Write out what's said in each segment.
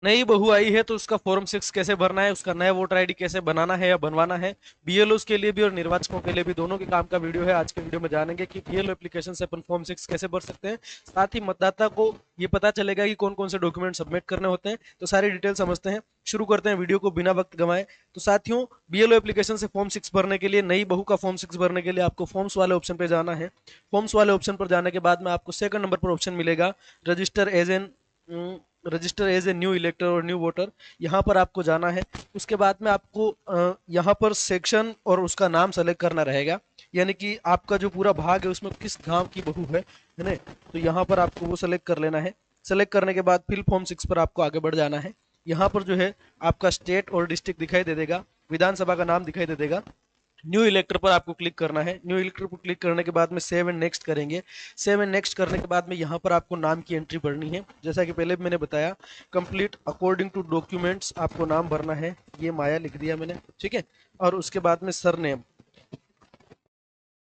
नई बहू आई है तो उसका फॉर्म 6 कैसे भरना है, उसका नया वोटर आईडी कैसे बनाना है या बनवाना है, बीएलओ के लिए भी और निर्वाचकों के लिए भी, दोनों के काम का वीडियो है। आज के वीडियो में जानेंगे कि बीएलओ एप्लीकेशन से अपन फॉर्म 6 कैसे भर सकते हैं। साथ ही मतदाता को ये पता चलेगा कि कौन कौन से डॉक्यूमेंट सबमिट करने होते हैं। तो सारी डिटेल समझते हैं, शुरू करते हैं वीडियो को बिना वक्त गंवाए। तो साथियों, बीएलओ एप्लीकेशन से फॉर्म 6 भरने के लिए, नई बहू का फॉर्म 6 भरने के लिए आपको फॉर्म्स वाले ऑप्शन पे जाना है। फॉर्म्स वाले ऑप्शन पर जाने के बाद में आपको सेकंड नंबर पर ऑप्शन मिलेगा register as an register as a new elector और न्यू वोटर। यहाँ पर आपको जाना है। उसके बाद में आपको यहाँ पर सेक्शन और उसका नाम सेलेक्ट करना रहेगा, यानी कि आपका जो पूरा भाग है उसमें किस गांव की बहू है ना। तो यहाँ पर आपको वो सेलेक्ट कर लेना है। सेलेक्ट करने के बाद फिल फॉर्म 6 पर आपको आगे बढ़ जाना है। यहाँ पर जो है आपका स्टेट और डिस्ट्रिक्ट दिखाई दे देगा, विधानसभा का नाम दिखाई दे देगा। न्यू इलेक्टर पर आपको क्लिक करना है। न्यू इलेक्टर पर क्लिक करने के बाद में सेव एंड नेक्स्ट करेंगे। सेव एंड नेक्स्ट करने के बाद में यहाँ पर आपको नाम की एंट्री भरनी है, जैसा कि पहले भी मैंने बताया। कंप्लीट अकॉर्डिंग टू डॉक्यूमेंट्स आपको नाम भरना है। ये माया लिख दिया मैंने, ठीक है। और उसके बाद में सरनेम,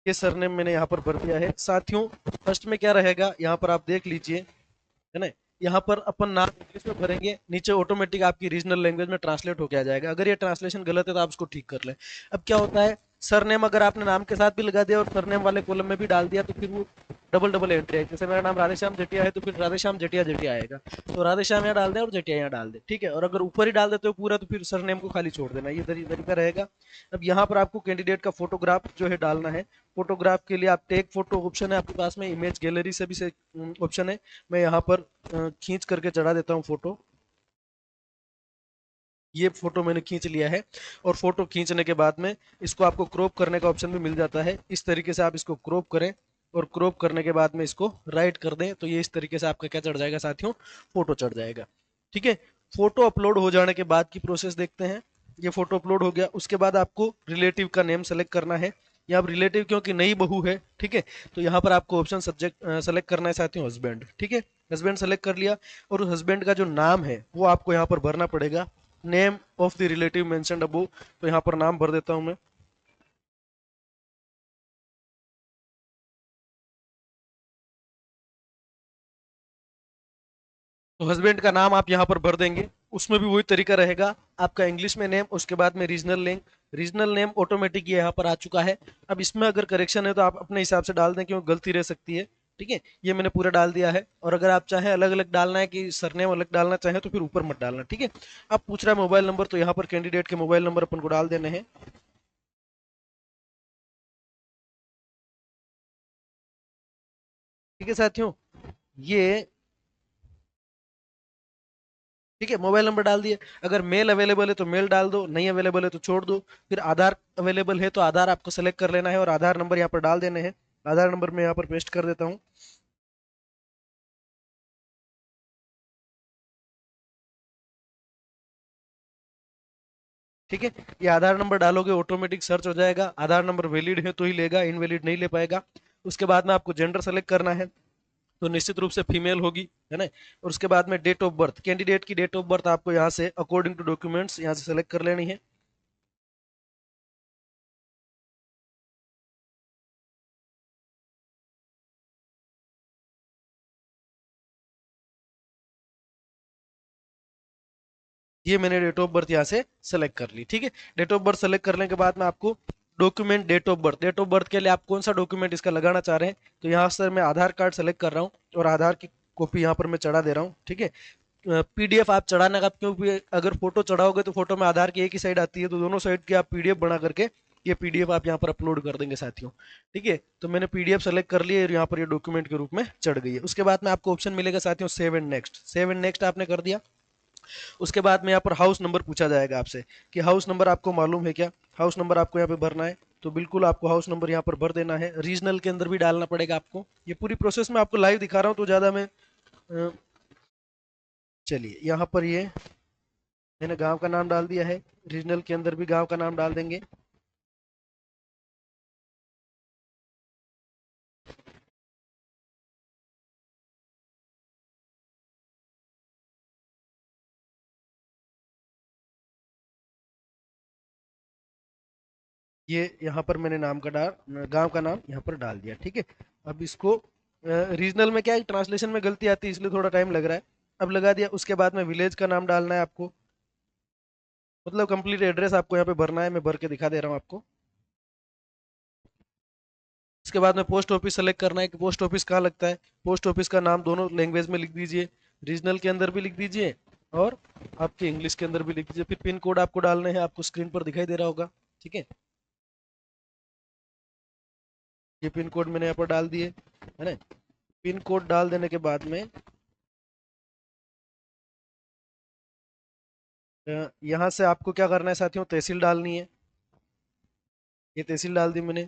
ये सरनेम मैंने यहाँ पर भर दिया है। साथियों, फर्स्ट में क्या रहेगा यहाँ पर आप देख लीजिए, है ना। यहाँ पर अपन नाम इंग्लिश में भरेंगे, नीचे ऑटोमेटिक आपकी रीजनल लैंग्वेज में ट्रांसलेट होके आ जाएगा। अगर ये ट्रांसलेशन गलत है तो आप उसको ठीक कर लें। अब क्या होता है, सरनेम अगर आपने नाम के साथ भी लगा दिया और सरनेम वाले कॉलम में भी डाल दिया तो फिर वो डबल डबल एंट्री है। जैसे मेरा नाम राधेश्याम जटिया है तो फिर राधेश्याम जटिया जटिया आएगा। तो राधेश्याम यहाँ डाल दे और जटिया यहाँ डाल दे, ठीक है। और अगर ऊपर ही डाल देते हो पूरा तो फिर सरनेम को खाली छोड़ देना, ये तरीका रहेगा। अब यहाँ पर आपको कैंडिडेट का फोटोग्राफ जो है डालना है। फोटोग्राफ के लिए आप टेक फोटो ऑप्शन है आपके पास में, इमेज गैलरी से भी से ऑप्शन है। मैं यहाँ पर खींच करके चढ़ा देता हूँ फोटो। ये फोटो मैंने खींच लिया है। और फोटो खींचने के बाद में इसको आपको क्रॉप करने का ऑप्शन भी मिल जाता है। इस तरीके से आप इसको क्रॉप करें और क्रॉप करने के बाद में इसको राइट कर दें तो ये इस तरीके से आपका क्या चढ़ जाएगा साथियों, फोटो चढ़ जाएगा, ठीक है। फोटो अपलोड हो जाने के बाद की प्रोसेस देखते हैं। ये फोटो अपलोड हो गया, उसके बाद आपको रिलेटिव का नेम सेलेक्ट करना है। यहाँ पर रिलेटिव क्योंकि नई बहू है, ठीक है, तो यहाँ पर आपको ऑप्शन सब्जेक्ट सेलेक्ट करना है साथियों, हस्बैंड, ठीक है। हस्बैंड सेलेक्ट कर लिया। और हस्बैंड का जो नाम है वो आपको यहाँ पर भरना पड़ेगा। Name of the relative mentioned above, तो यहाँ पर नाम भर देता हूं मैं। तो हस्बैंड का नाम आप यहाँ पर भर देंगे। उसमें भी वही तरीका रहेगा, आपका इंग्लिश में नेम, उसके बाद में regional name. Regional name automatic ये यहाँ पर आ चुका है। अब इसमें अगर करेक्शन है तो आप अपने हिसाब से डाल दें, क्योंकि गलती रह सकती है, ठीक है। ये मैंने पूरा डाल दिया है। और अगर आप चाहें अलग अलग डालना है कि सरनेम अलग डालना चाहें तो फिर ऊपर मत डालना, ठीक है। अब पूछ रहा है मोबाइल नंबर, तो यहाँ पर कैंडिडेट के मोबाइल नंबर अपन को डाल देने हैं, ठीक है साथियों। ये ठीक है, मोबाइल नंबर डाल दिए। अगर मेल अवेलेबल है तो मेल डाल दो, नहीं अवेलेबल है तो छोड़ दो। फिर आधार अवेलेबल है तो आधार आपको सेलेक्ट कर लेना है और आधार नंबर यहाँ पर डाल देने हैं। आधार नंबर मैं यहाँ पर पेस्ट कर देता हूँ, ठीक है। ये आधार नंबर डालोगे ऑटोमेटिक सर्च हो जाएगा। आधार नंबर वैलिड है तो ही लेगा, इनवैलिड नहीं ले पाएगा। उसके बाद में आपको जेंडर सेलेक्ट करना है, तो निश्चित रूप से फीमेल होगी, है ना। और उसके बाद में डेट ऑफ बर्थ, कैंडिडेट की डेट ऑफ बर्थ आपको यहाँ से अकॉर्डिंग टू डॉक्यूमेंट्स यहाँ से सेलेक्ट कर लेनी है। ये मैंने डेट ऑफ बर्थ यहाँ से सेलेक्ट कर ली, ठीक है। डेट ऑफ बर्थ सेलेक्ट करने के बाद में आपको डॉक्यूमेंट डेट ऑफ बर्थ के लिए आप कौन सा डॉक्यूमेंट इसका लगाना चाह रहे हैं, तो यहाँ से मैं आधार कार्ड सेलेक्ट कर रहा हूँ और आधार की कॉपी यहाँ पर मैं चढ़ा दे रहा हूँ, ठीक है। पीडीएफ आप चढ़ाने का, क्योंकि अगर फोटो चढ़ाओगे तो फोटो में आधार की एक ही साइड आती है, तो दोनों साइड की आप पीडीएफ बना करके ये पीडीएफ आप यहाँ पर अपलोड कर देंगे साथियों, ठीक है। तो मैंने पीडीएफ सेलेक्ट कर लिया और यहाँ पर ये डॉक्यूमेंट के रूप में चढ़ गई है। उसके बाद में आपको ऑप्शन मिलेगा साथियों save and next. Save and next आपने कर दिया। उसके बाद में यहाँ पर हाउस नंबर पूछा जाएगा आपसे कि हाउस नंबर आपको मालूम है क्या। हाउस नंबर आपको यहाँ पे भरना है, तो बिल्कुल आपको हाउस नंबर यहाँ पर भर देना है। रीजनल के अंदर भी डालना पड़ेगा आपको। ये पूरी प्रोसेस में आपको लाइव दिखा रहा हूँ तो ज़्यादा मैं चलिए यहाँ पर ये मैंने गांव का नाम डाल दिया है। रीजनल के अंदर भी गांव का नाम डाल देंगे। ये यहाँ पर मैंने नाम का डाल गांव का नाम यहाँ पर डाल दिया, ठीक है। अब इसको रीजनल में क्या है, ट्रांसलेशन में गलती आती है इसलिए थोड़ा टाइम लग रहा है। अब लगा दिया, उसके बाद में विलेज का नाम डालना है आपको, मतलब कंप्लीट एड्रेस आपको यहाँ पे भरना है, मैं भर के दिखा दे रहा हूँ आपको। इसके बाद में पोस्ट ऑफिस सेलेक्ट करना है कि पोस्ट ऑफिस कहाँ लगता है। पोस्ट ऑफिस का नाम दोनों लैंग्वेज में लिख दीजिए, रीजनल के अंदर भी लिख दीजिए और आपके इंग्लिश के अंदर भी लिख दीजिए। फिर पिन कोड आपको डालने हैं, आपको स्क्रीन पर दिखाई दे रहा होगा, ठीक है। ये पिन कोड मैंने यहाँ पर डाल दिए, है ना। पिन कोड डाल देने के बाद में यहाँ से आपको क्या करना है साथियों, तहसील डालनी है। ये तहसील डाल दी मैंने,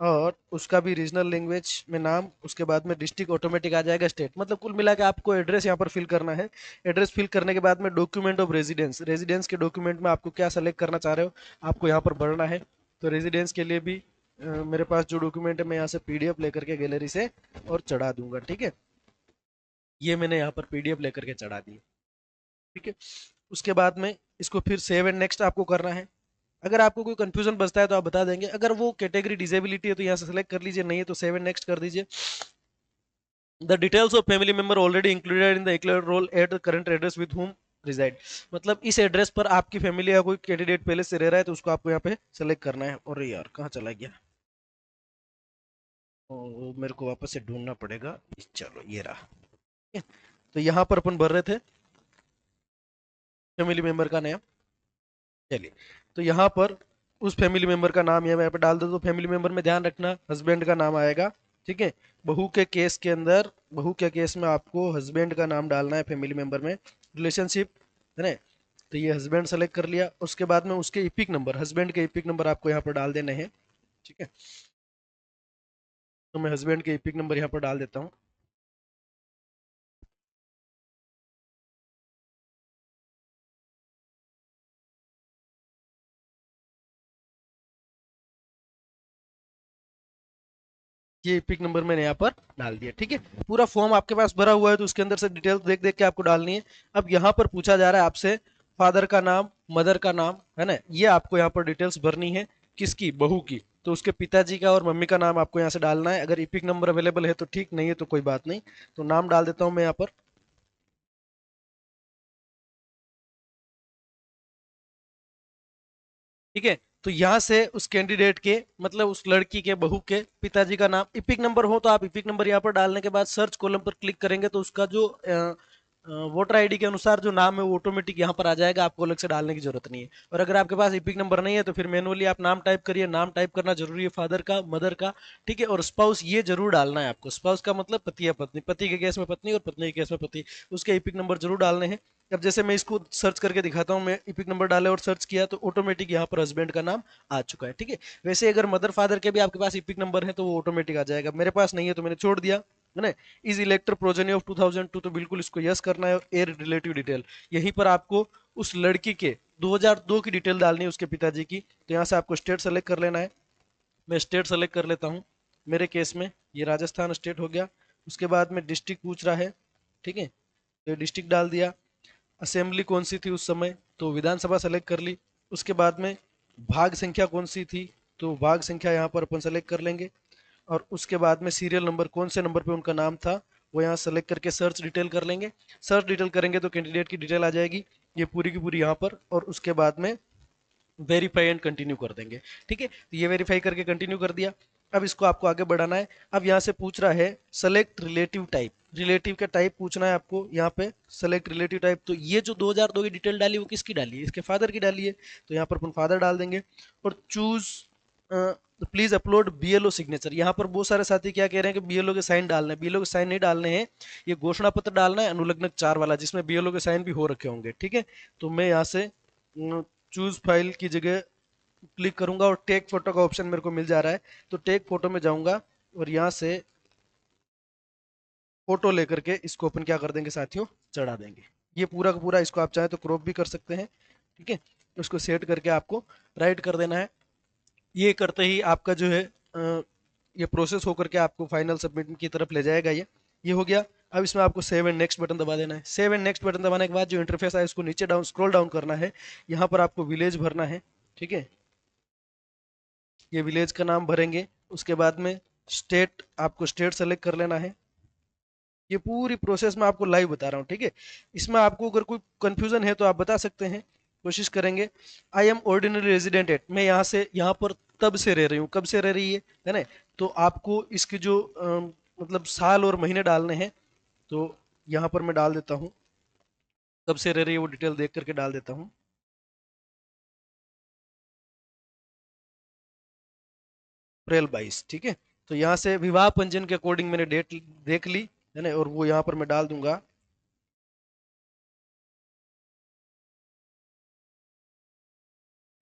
और उसका भी रीजनल लैंग्वेज में नाम, उसके बाद में डिस्ट्रिक्ट ऑटोमेटिक आ जाएगा, स्टेट, मतलब कुल मिला के आपको एड्रेस यहाँ पर फिल करना है। एड्रेस फिल करने के बाद में डॉक्यूमेंट ऑफ रेजिडेंस, रेजिडेंस के डॉक्यूमेंट में आपको क्या सेलेक्ट करना चाह रहे हो आपको यहाँ पर भरना है। तो रेजिडेंस के लिए भी मेरे पास जो डॉक्यूमेंट है मैं यहाँ से पीडीएफ लेकर के गैलरी से और चढ़ा दूंगा, ठीक है। ये मैंने यहाँ पर पीडीएफ लेकर के चढ़ा दी, ठीक है। उसके बाद में इसको फिर सेव एंड नेक्स्ट आपको करना है। अगर आपको कोई कंफ्यूजन बचता है तो आप बता देंगे। अगर वो कैटेगरी डिसेबिलिटी है तो यहाँ से सेलेक्ट कर लीजिए, नहीं है तो सेव एंड नेक्स्ट कर दीजिए। The details of family member already included in the declared roll at the current address with whom reside, मतलब इस एड्रेस पर आपकी फैमिली या कोई कैंडिडेट पहले से रह रहा है तो उसको आपको यहाँ पे सेलेक्ट करना है। और यार कहाँ चला गया, वो मेरे को वापस से ढूंढना पड़ेगा। चलो ये रहा, ठीक है? तो यहाँ पर अपन भर रहे थे फैमिली मेंबर का नाम। चलिए, तो यहाँ पर उस फैमिली मेंबर का नाम यहाँ पे डाल दो। तो फैमिली मेंबर में ध्यान रखना हस्बैंड का नाम आएगा, ठीक है। बहू के केस के अंदर, बहू के केस में आपको हस्बैंड का नाम डालना है फैमिली मेंबर में। रिलेशनशिप, है ना, तो ये हस्बैंड सेलेक्ट कर लिया। उसके बाद में उसके इपिक नंबर, हस्बैंड के इपिक नंबर आपको यहाँ पर डाल देने हैं, ठीक है। तो मैं हस्बैंड के इपिक नंबर यहाँ पर डाल देता हूँ। ये पिक नंबर मैंने यहाँ पर डाल दिया, ठीक है। पूरा फॉर्म आपके पास भरा हुआ है तो उसके अंदर से डिटेल्स देख देख के आपको डालनी है। अब यहाँ पर पूछा जा रहा है आपसे फादर का नाम, मदर का नाम, है ना, ये आपको यहाँ पर डिटेल्स भरनी है। किसकी, बहू की, तो उसके पिताजी का और मम्मी का नाम आपको यहाँ से डालना है। अगर इपिक नंबर अवेलेबल है तो ठीक, नहीं है तो कोई बात नहीं। तो नाम डाल देता हूँ मैं यहाँ पर, ठीक है। तो यहाँ से उस कैंडिडेट के, मतलब उस लड़की के, बहू के पिताजी का नाम, इपिक नंबर हो तो आप इपिक नंबर यहाँ पर डालने के बाद सर्च कॉलम पर क्लिक करेंगे तो उसका जो वोटर आईडी के अनुसार जो नाम है वो ऑटोमेटिक यहाँ पर आ जाएगा, आपको अलग से डालने की जरूरत नहीं है। और अगर आपके पास इपिक नंबर नहीं है तो फिर मैनुअली आप नाम टाइप करिए। नाम टाइप करना जरूरी है, फादर का, मदर का, ठीक है। और स्पाउस ये जरूर डालना है आपको, स्पाउस का मतलब पति या पत्नी, पति के केस में पत्नी और पत्नी के केस में पति, उसके इपिक नंबर जरूर डालने हैं। अब जैसे मैं इसको सर्च करके दिखाता हूँ, मैं इपिक नंबर डाले और सर्च किया तो ऑटोमेटिक यहाँ पर हस्बैंड का नाम आ चुका है, ठीक है। वैसे अगर मदर फादर के भी आपके पास इपिक नंबर है तो वो ऑटोमेटिक आ जाएगा, मेरे पास नहीं है तो मैंने छोड़ दिया, है ना। इज इलेक्टर प्रोजेनी ऑफ 2002, तो बिल्कुल इसको यस करना है। और एयर रिलेटिव डिटेल, यहीं पर आपको उस लड़की के 2002 की डिटेल डालनी है, उसके पिताजी की। तो यहाँ से आपको स्टेट सेलेक्ट कर लेना है। मैं स्टेट सेलेक्ट कर लेता हूँ, मेरे केस में ये राजस्थान स्टेट हो गया। उसके बाद में डिस्ट्रिक्ट पूछ रहा है, ठीक है, तो डिस्ट्रिक्ट डाल दिया। असेंबली कौन सी थी उस समय, तो विधानसभा सेलेक्ट कर ली। उसके बाद में भाग संख्या कौन सी थी, तो भाग संख्या यहाँ पर अपन सेलेक्ट कर लेंगे। और उसके बाद में सीरियल नंबर, कौन से नंबर पे उनका नाम था, वो यहाँ सेलेक्ट करके सर्च डिटेल कर लेंगे। सर्च डिटेल करेंगे तो कैंडिडेट की डिटेल आ जाएगी, ये पूरी की पूरी यहाँ पर। और उसके बाद में वेरीफाई एंड कंटिन्यू कर देंगे, ठीक है। तो ये वेरीफाई करके कंटिन्यू कर दिया। अब इसको आपको आगे बढ़ाना है। अब यहाँ से पूछ रहा है सेलेक्ट रिलेटिव टाइप, रिलेटिव का टाइप पूछना है आपको यहाँ पे, सेलेक्ट रिलेटिव टाइप। तो ये जो 2002 की डिटेल डाली वो किसकी डाली है, इसके फादर की डाली है, तो यहाँ पर अपन फादर डाल देंगे। और choose please upload BLO signature, यहाँ पर बहुत सारे साथी क्या कह रहे हैं कि बीएलओ के साइन डालने हैं, बीएलओ के साइन नहीं डालने हैं, ये घोषणा पत्र डालना है अनुलग्नक 4 वाला, जिसमें बीएलओ के साइन भी हो रखे होंगे, ठीक है। तो मैं यहाँ से चूज फाइल की जगह क्लिक करूंगा और टेक फोटो का ऑप्शन मेरे को मिल जा रहा है, तो टेक फोटो में जाऊंगा और यहाँ से फोटो लेकर के इसको अपन क्या कर देंगे साथियों, चढ़ा देंगे। ये पूरा का पूरा, इसको आप चाहे तो क्रॉप भी कर सकते हैं, ठीक है। उसको सेट करके आपको राइट कर देना है। ये करते ही आपका जो है ये प्रोसेस होकर के आपको फाइनल सबमिट की तरफ ले जाएगा। ये हो गया। अब इसमें आपको सेव एंड नेक्स्ट बटन दबा देना है। सेव एंड नेक्स्ट बटन दबाने के बाद जो इंटरफेस है उसको नीचे डाउन, स्क्रॉल डाउन करना है। यहाँ पर आपको विलेज भरना है, ठीक है। ये विलेज का नाम भरेंगे। उसके बाद में स्टेट, आपको स्टेट सेलेक्ट कर लेना है। ये पूरी प्रोसेस मैं आपको लाइव बता रहा हूँ, ठीक है। इसमें आपको अगर कोई कंफ्यूजन है तो आप बता सकते हैं, कोशिश करेंगे। I am ordinary resident at, मैं यहाँ से यहाँ पर तब से रह रही हूँ, कब से रह रही है ना। तो आपको इसके जो मतलब साल और महीने डालने हैं, तो यहाँ पर मैं डाल देता हूँ, कब से रह रही है वो डिटेल देख करके डाल देता हूँ। अप्रैल 22, ठीक है। तो यहाँ से विवाह पंजीयन के अकॉर्डिंग मैंने डेट देख ली, है ना, और वो यहाँ पर मैं डाल दूंगा।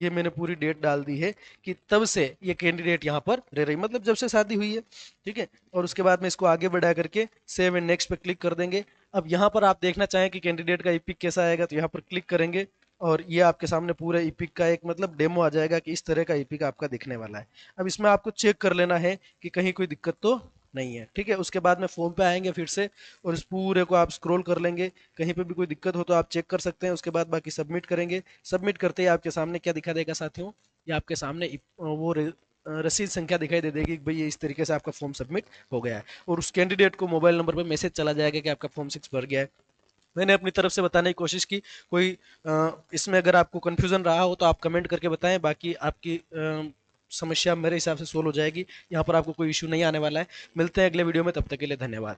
ये मैंने पूरी डेट डाल दी है कि तब से ये कैंडिडेट यहाँ पर रह रही, मतलब जब से शादी हुई है, ठीक है। और उसके बाद में इसको आगे बढ़ा करके सेव एंड नेक्स्ट पे क्लिक कर देंगे। अब यहाँ पर आप देखना चाहें कि कैंडिडेट का ईपिक कैसा आएगा, तो यहाँ पर क्लिक करेंगे और ये आपके सामने पूरा ईपिक का एक मतलब डेमो आ जाएगा कि इस तरह का ईपिक आपका दिखने वाला है। अब इसमें आपको चेक कर लेना है कि कहीं कोई दिक्कत तो नहीं है, ठीक है। उसके बाद में फॉर्म पे आएंगे फिर से, और इस पूरे को आप स्क्रॉल कर लेंगे, कहीं पे भी कोई दिक्कत हो तो आप चेक कर सकते हैं। उसके बाद बाकी सबमिट करेंगे। सबमिट करते ही आपके सामने क्या दिखा देगा साथियों, ये आपके सामने रसीद संख्या दिखाई दे देगी कि भाई ये इस तरीके से आपका फॉर्म सबमिट हो गया है, और उस कैंडिडेट को मोबाइल नंबर पर मैसेज चला जाएगा कि आपका फॉर्म 6 भर गया है। मैंने अपनी तरफ से बताने की कोशिश की। कोई इसमें अगर आपको कंफ्यूजन रहा हो तो आप कमेंट करके बताएं, बाकी आपकी समस्या मेरे हिसाब से सोल्व हो जाएगी। यहाँ पर आपको कोई इश्यू नहीं आने वाला है। मिलते हैं अगले वीडियो में, तब तक के लिए धन्यवाद।